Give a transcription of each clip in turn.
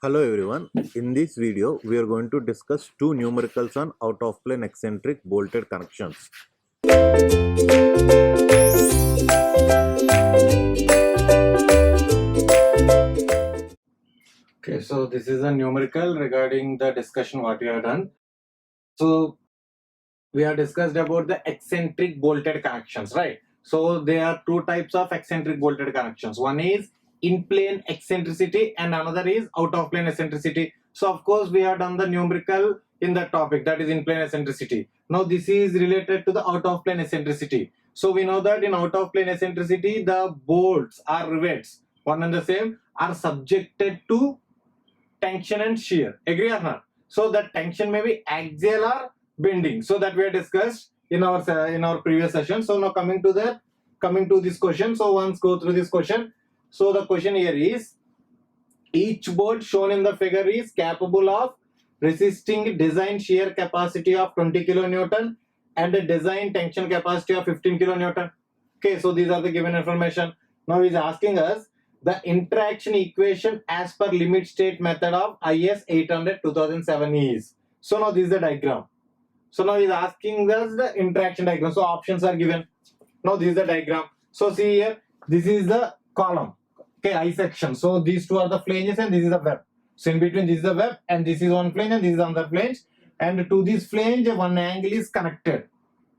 Hello everyone, in this video we are going to discuss two numericals on out of plane eccentric bolted connections. Okay, so this is a numerical regarding the discussion what we have done. So we have discussed about the eccentric bolted connections, right? So there are two types of eccentric bolted connections. One is in plane eccentricity and another is out of plane eccentricity. So of course we have done the numerical in that topic, that is in plane eccentricity. Now this is related to the out of plane eccentricity. So we know that in out of plane eccentricity the bolts or rivets, one and the same, are subjected to tension and shear. Agree or not? So that tension may be axial or bending. So that we have discussed in our previous session. So now coming to this question. So once go through this question. So the question here is, each bolt shown in the figure is capable of resisting design shear capacity of 20 kilonewton and a design tension capacity of 15 kilonewton. Okay, so these are the given information. Now he's asking us the interaction equation as per limit state method of IS 800 2007 is. So now this is the diagram. So now he's asking us the interaction diagram. So options are given. Now this is the diagram. So see here, this is the column. Okay, I section. So these two are the flanges and this is the web. So in between this is the web and this is one flange and this is another flange. And to this flange one angle is connected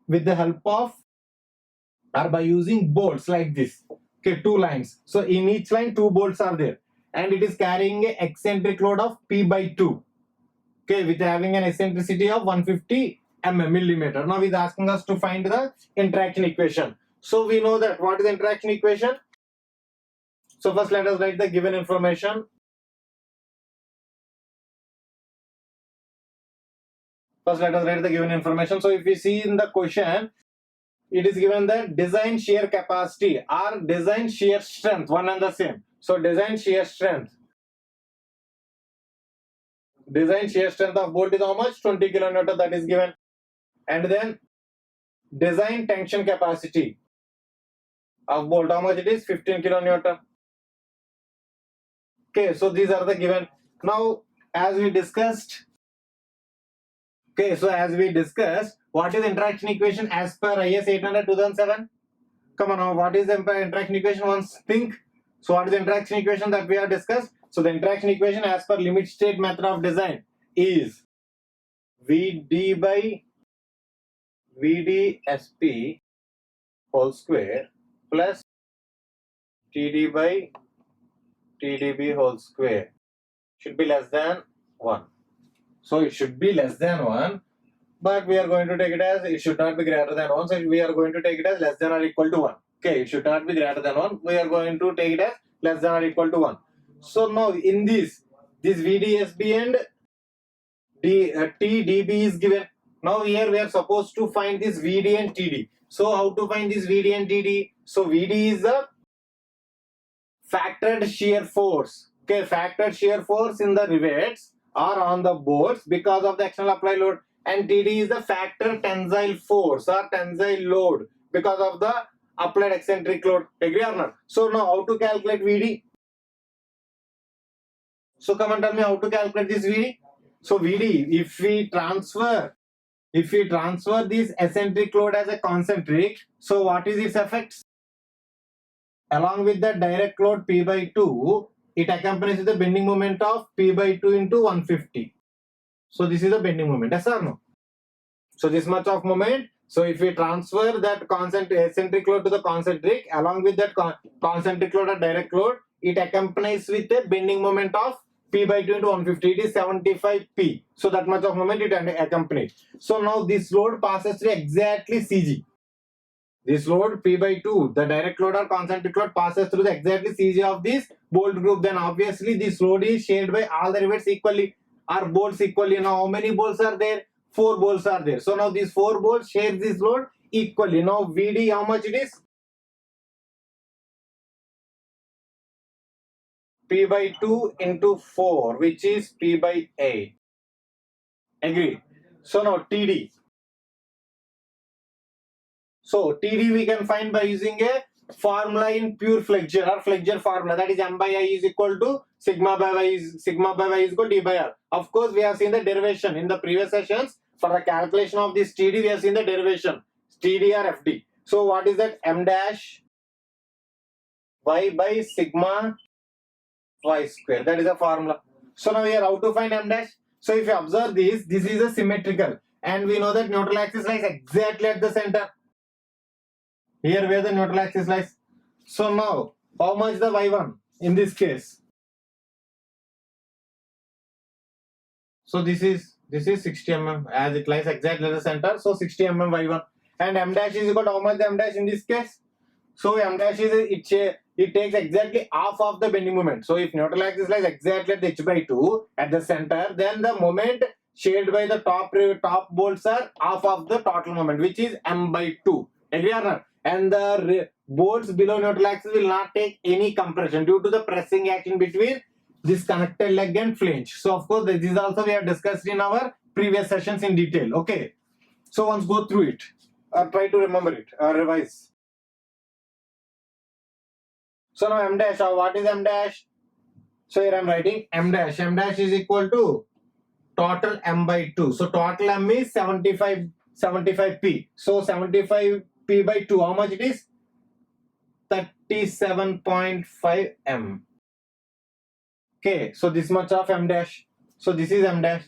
with the help of or by using bolts like this. Okay, two lines. So in each line two bolts are there and it is carrying a eccentric load of P by 2. Okay, with having an eccentricity of 150 millimeter. Now he's asking us to find the interaction equation. So we know that what is the interaction equation? So first let us write the given information. So if we see in the question, it is given that design shear capacity or design shear strength, one and the same. So design shear strength of bolt is how much? 20 kilonewton, that is given. And then design tension capacity of bolt, how much it is? 15 kilonewton. Okay, so these are the given. Now as we discussed, what is interaction equation as per IS 800 2007? Come on now, what is the interaction equation? Once think. So what is the interaction equation that we have discussed? So the interaction equation as per limit state method of design is VD by VDSP whole square plus TD by TDB whole square should be less than 1. So it should be less than 1, but we are going to take it as it should not be greater than 1. So we are going to take it as less than or equal to 1. Okay, it should not be greater than 1. We are going to take it as less than or equal to 1. So now in this VDSB and TDB is given. Now here we are supposed to find this VD and TD. So how to find this VD and TD? So VD is the factored shear force. Okay, factored shear force in the rivets or on the bolts because of the external applied load, and TD is the factor tensile force or tensile load because of the applied eccentric load. Agree or not? So now how to calculate VD? So come and tell me how to calculate this VD. So VD, if we transfer this eccentric load as a concentric, so what is its effects? Along with the direct load P by 2, it accompanies the bending moment of P by 2 into 150. So this is the bending moment, yes or no? So this much of moment. So if we transfer that eccentric load to the concentric, along with that concentric load or direct load, it accompanies with a bending moment of P by 2 into 150. It is 75 P. So that much of moment it accompanies. So now this load passes through exactly CG. This load P by 2, the direct load or concentric load, passes through the exactly CG of this bolt group. Then obviously this load is shared by all the rivets equally or bolts equally. Now how many bolts are there? 4 bolts are there. So now these 4 bolts share this load equally. Now VD, how much it is? P by 2 into 4, which is P by 8. Agree? So now TD. So TD we can find by using a formula in pure flexure or flexure formula, that is M by I is equal to sigma by y is equal to d by r. Of course, we have seen the derivation in the previous sessions. For the calculation of this TD, we have seen the derivation TD or FD. So what is that? M dash y by sigma y square. That is the formula. So now here how to find M dash? So if you observe this is a symmetrical, and we know that neutral axis lies exactly at the center. Here where the neutral axis lies. So now how much the y1 in this case? So this is 60 mm as it lies exactly at the center. So 60 mm y1, and M dash is equal to how much the M dash in this case? So M dash is it takes exactly half of the bending moment. So if neutral axis lies exactly at the h by 2 at the center, then the moment shared by the top bolts are half of the total moment, which is m by 2. Agree or not? And the bolts below neutral axis will not take any compression due to the pressing action between this connected leg and flange. So of course this is also we have discussed in our previous sessions in detail. Okay. So once go through it or try to remember it or revise. So now M dash, what is M dash? So here I am writing M dash. M dash is equal to total M by 2. So total M is 75P. So 75P by 2, how much it is? 37.5 M. Okay, so this much of M dash. So this is M dash.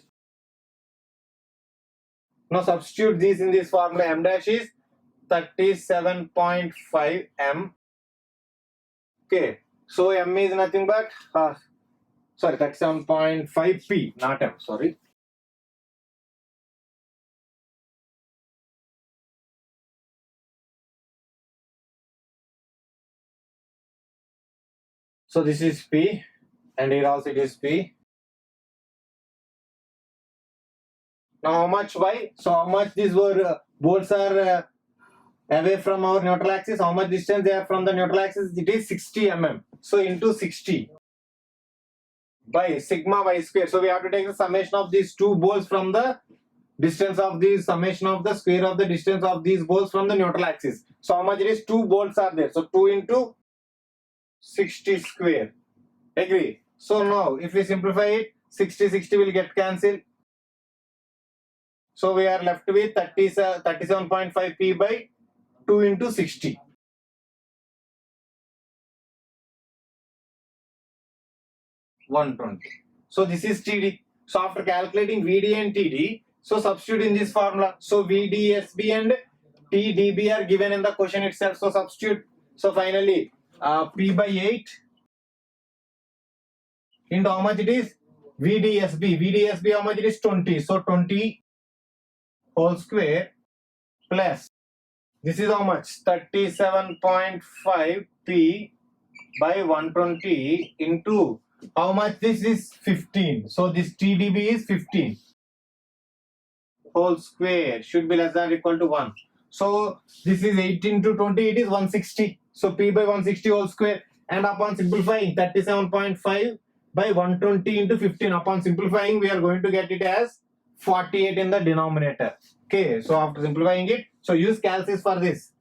Now substitute this in this formula. M dash is 37.5 M. Okay, so M is nothing but 37.5 P, not M, sorry. So this is P, and here also it is P. Now how much Y? So how much these bolts are away from our neutral axis? How much distance they are from the neutral axis? It is 60 mm. So into 60 by sigma y square. So we have to take the summation of these two bolts from the distance of the summation of the square of the distance of these bolts from the neutral axis. So how much it is? 2 bolts are there. So 2 into 60 square. Agree? So now if we simplify it, 60 will get cancelled. So we are left with 37.5 P by 2 into 60. $120. So this is TD. So after calculating VD and TD, so substitute in this formula. So VDSB and TDB are given in the question itself. So substitute. So finally P by 8 into how much it is? VDSB. VDSB how much it is? 20. So 20 whole square plus this is how much? 37.5 P by 120 into how much? This is 15. So this TDB is 15 whole square should be less than or equal to 1. So this is 8 into 20, it is 160. So P by 160 whole square, and upon simplifying 37.5 by 120 into 15, upon simplifying we are going to get it as 48 in the denominator. Okay, so after simplifying it, so use calculus for this.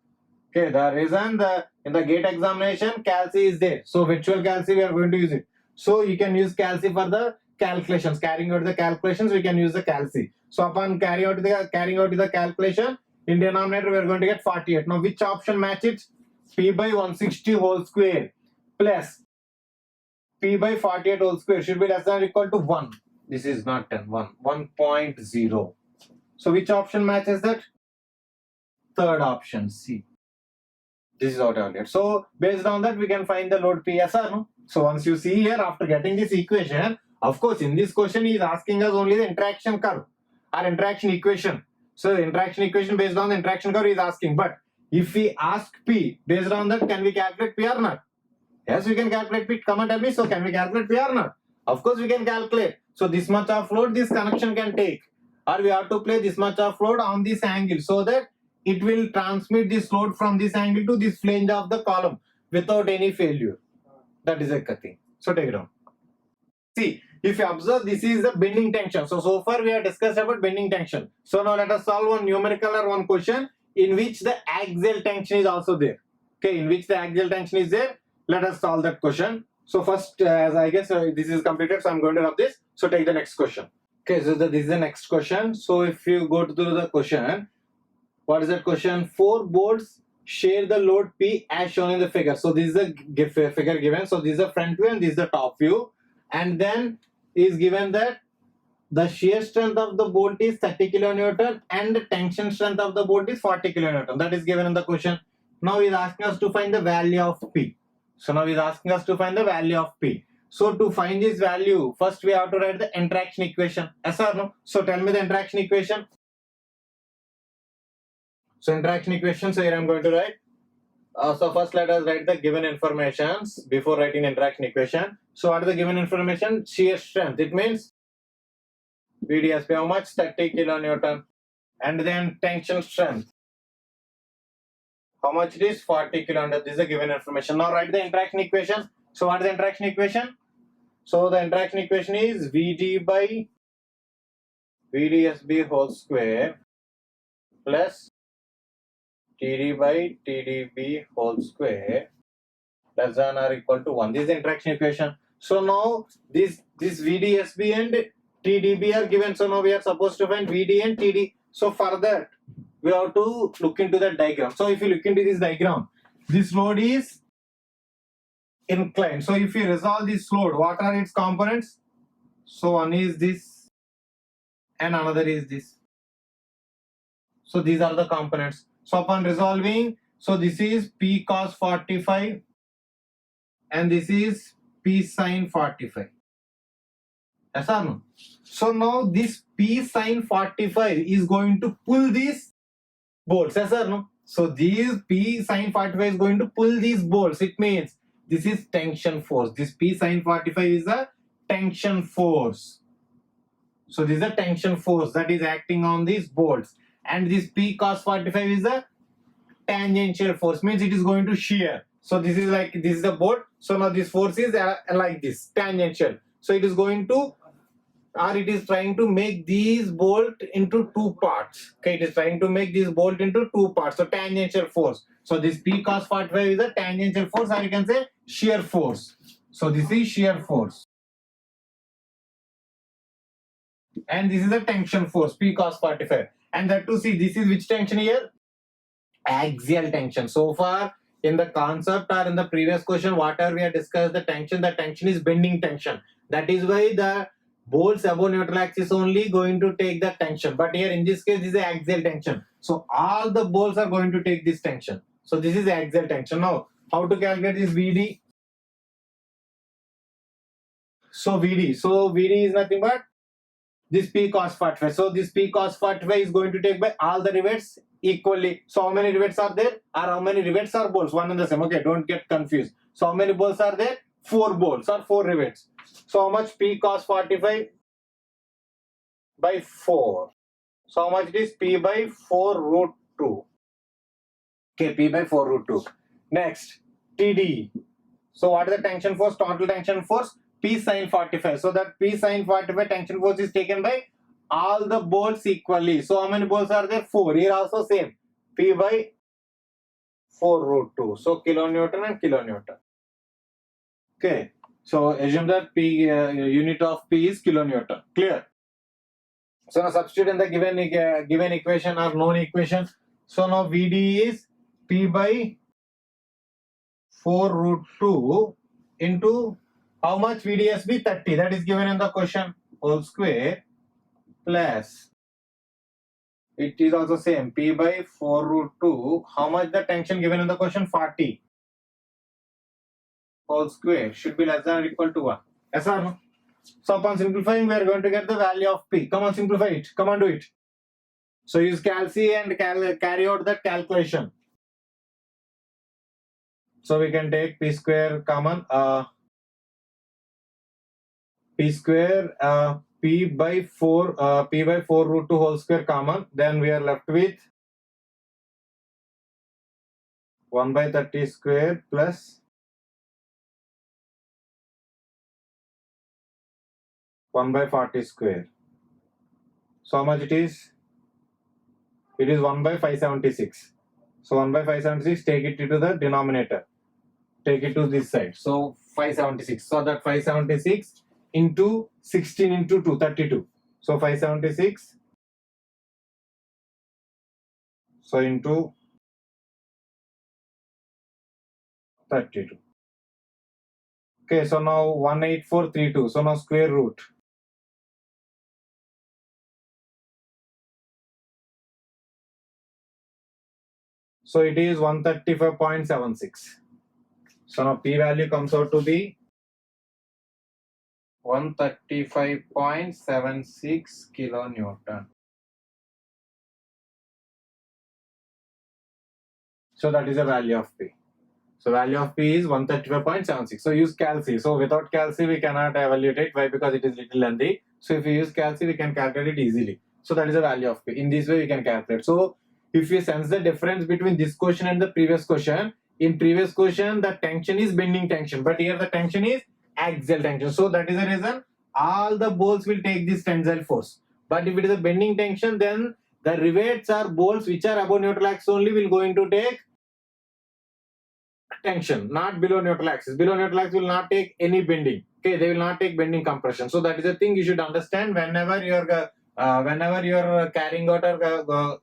Okay, the reason in the gate examination calculus is there, so virtual calculus we are going to use it. So you can use calculus for the calculations, carrying out the calculations we can use the calculus. So upon carrying out the calculation, in denominator we are going to get 48. Now which option matches? P by 160 whole square plus P by 48 whole square should be less than or equal to 1. This is not 10, 1.0. So which option matches that? Third option, C. This is what I will get. So based on that we can find the load P, yes or no? So once you see here, after getting this equation, of course in this question he is asking us only the interaction curve or interaction equation. So the interaction equation based on the interaction curve he is asking. But if we ask P, based on that can we calculate P or not? Yes, we can calculate P. Come and tell me, so can we calculate P or not? Of course we can calculate. So this much of load this connection can take, or we have to play this much of load on this angle so that it will transmit this load from this angle to this flange of the column without any failure. That is a thing. So take it down. See, if you observe, this is the bending tension. So far we have discussed about bending tension. So now let us solve one numerical or one question in which the axial tension is also there. Okay, in which the axial tension is there. Let us solve that question. So first, as I guess this is completed, so I'm going to rub this. So take the next question. Okay, so this is the next question. So if you go to the question, what is that question? 4 boards share the load P as shown in the figure. So this is the figure given. So this is the front view and this is the top view. And then is given that the shear strength of the bolt is 30 kilonewton and the tension strength of the bolt is 40 kilonewton. That is given in the question. Now he is asking us to find the value of P. So now he is asking us to find the value of P. So to find this value, first we have to write the interaction equation. Yes or no? So tell me the interaction equation. So interaction equation, so here I am going to write. So first let us write the given informations before writing interaction equation. So what is the given information? Shear strength. It means VDSP, how much? 30 kilonewton. And then tension strength. How much it is? 40 kilonewton. This is the given information. Now write the interaction equation. So what is the interaction equation? So the interaction equation is VD by VDSB whole square plus TD by TDB whole square less than or equal to 1. This is the interaction equation. So now this VDSB and TDB are given. So now we are supposed to find VD and TD. So for that, we have to look into the diagram. So if you look into this diagram, this load is inclined. So if you resolve this load, what are its components? So one is this and another is this. So these are the components. So upon resolving, so this is P cos 45 and this is P sin 45. Yes or no? So now this P sin 45 is going to pull these bolts. Yes or no? So these P sin 45 is going to pull these bolts. It means this is tension force. This P sin 45 is a tension force. So this is a tension force that is acting on these bolts. And this P cos 45 is a tangential force, means it is going to shear. So this is like, this is the bolt. So now this force is like this, tangential. So it is going to, or it is trying to make these bolt into 2 parts. Okay, it is trying to make this bolt into 2 parts. So tangential force. So this P cos 45 is a tangential force, or you can say shear force. So this is shear force. And this is a tension force, P cos 45. And that to see, this is which tension here? Axial tension. So far in the concept or in the previous question, whatever we have discussed, the tension is bending tension. That is why the bolts above neutral axis only going to take the tension. But here in this case, this is axial tension. So all the bolts are going to take this tension. So this is axial tension. Now, how to calculate this VD? So VD is nothing but this P cos 45. So this P cos 45 is going to take by all the rivets equally. So how many rivets are there? Or how many rivets are bolts? One and the same. Okay, don't get confused. So how many bolts are there? 4 bolts or 4 rivets. So how much? P cos 45 by 4. So how much it is? P by 4 root 2. Okay, P by 4 root 2. Next, TD. So what is the tension force? Total tension force? P sin 45. So that P sin 45 tension force is taken by all the bolts equally. So how many bolts are there? 4. Here also same. P by 4 root 2. So kilonewton and kilonewton. Okay. So assume that P unit of P is kilonewton. Clear? So now substitute in the given equation or known equation. So now VD is P by 4 root 2 into how much? VDSB 30. That is given in the question, whole square plus, it is also same, P by 4 root 2. How much the tension given in the question? 40. Whole square should be less than or equal to 1. Yes or no? So upon simplifying, we are going to get the value of P. Come on, simplify it. Come on, do it. So use Calc and carry out that calculation. So we can take P square common. P square, P by 4 root 2 whole square common. Then we are left with 1 by 30 square plus 1 by 40 square. So how much it is? It is 1 by 576. So 1 by 576, take it to the denominator. Take it to this side. So 576. So that 576 into 16 into 2, 32. So 576. So into 32. Okay, so now 18432. So now square root. So it is 135.76. So now P value comes out to be 135.76 kilonewton. So that is the value of P. So value of P is 135.76. So use calci. So without calci we cannot evaluate it. Why? Because it is little lengthy. So if we use calci we can calculate it easily. So that is the value of P. In this way we can calculate. So if we sense the difference between this question and the previous question, in previous question the tension is bending tension, but here the tension is axial tension. So that is the reason all the bolts will take this tensile force. But if it is a bending tension, then the rivets or bolts which are above neutral axis only will going to take tension, not below neutral axis. Below neutral axis will not take any bending. Okay, they will not take bending compression. So that is the thing you should understand whenever you are carrying out or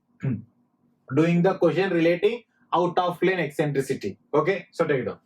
doing the question relating out of plane eccentricity. Okay, so take it down.